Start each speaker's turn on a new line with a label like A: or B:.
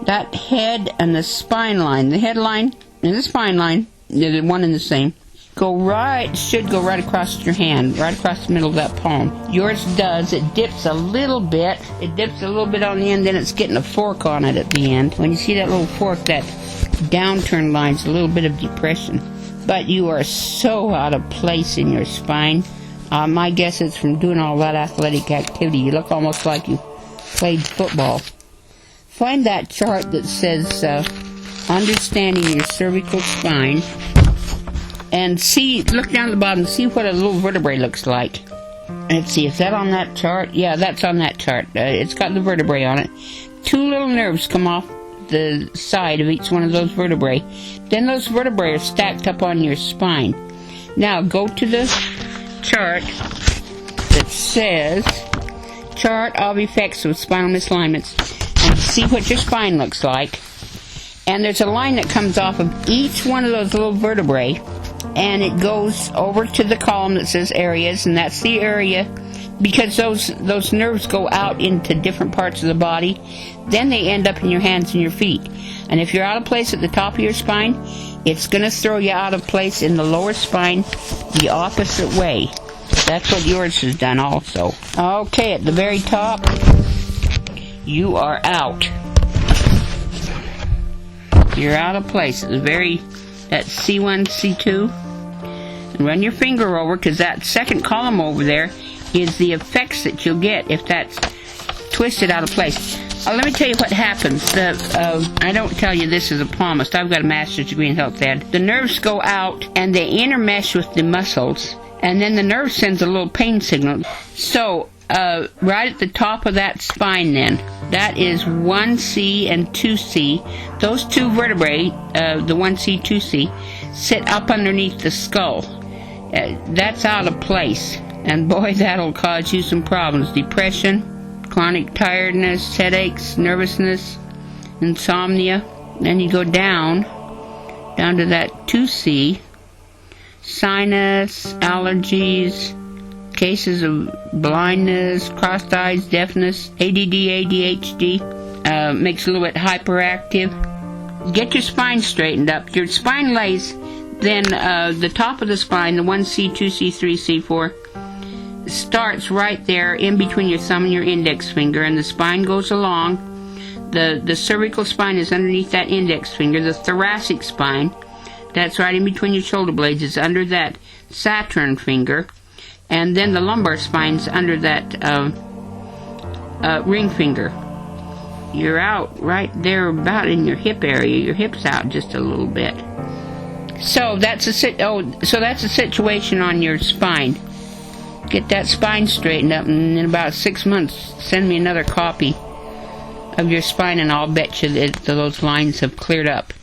A: that head and the spine line, the head line and the spine line, they're the one and the same, should go right across your hand, right across the middle of that palm. Yours does. It dips a little bit. It dips a little bit on the end, then it's getting a fork on it at the end. When you see that little fork, that downturn line's a little bit of depression. But you are so out of place in your spine. My guess is from doing all that athletic activity. You look almost like you played football. Find that chart that says Understanding Your Cervical Spine, and look down at the bottom, see what a little vertebrae looks like. Let's see, is that on that chart? Yeah, that's on that chart. It's got the vertebrae on it. 2 little nerves come off the side of each one of those vertebrae. Then those vertebrae are stacked up on your spine. Now go to the chart that says Chart of Effects of Spinal Misalignments and see what your spine looks like. And there's a line that comes off of each one of those little vertebrae, and it goes over to the column that says areas, and that's the area, because those nerves go out into different parts of the body. Then they end up in your hands and your feet. And if you're out of place at the top of your spine, it's going to throw you out of place in the lower spine the opposite way. That's what yours has done also. Okay, at the very top, you are out. You're out of place at the that C1, C2. And run your finger over, because that second column over there is the effects that you'll get if that's twisted out of place. Let me tell you what happens. I don't tell you this as a palmist. I've got a master's degree in health ed. The nerves go out and they intermesh with the muscles, and then the nerve sends a little pain signal. So right at the top of that spine then, that is 1C and 2C. Those 2 vertebrae, the 1C, 2C, sit up underneath the skull. That's out of place. And boy, that'll cause you some problems. Depression, chronic tiredness, headaches, nervousness, insomnia. Then you go down to that 2C, sinus, allergies, cases of blindness, crossed eyes, deafness, ADD, ADHD, makes you a little bit hyperactive. Get your spine straightened up. Your spine lays, then the top of the spine, the 1C, 2C, 3C, 4, starts right there in between your thumb and your index finger, and the spine goes along. The cervical spine is underneath that index finger. The thoracic spine, that's right in between your shoulder blades, is under that Saturn finger. And then the lumbar spine's under that ring finger. You're out right there about in your hip area. Your hip's out just a little bit. So that's a situation on your spine. Get that spine straightened up, and in about 6 months, send me another copy of your spine, and I'll bet you that those lines have cleared up.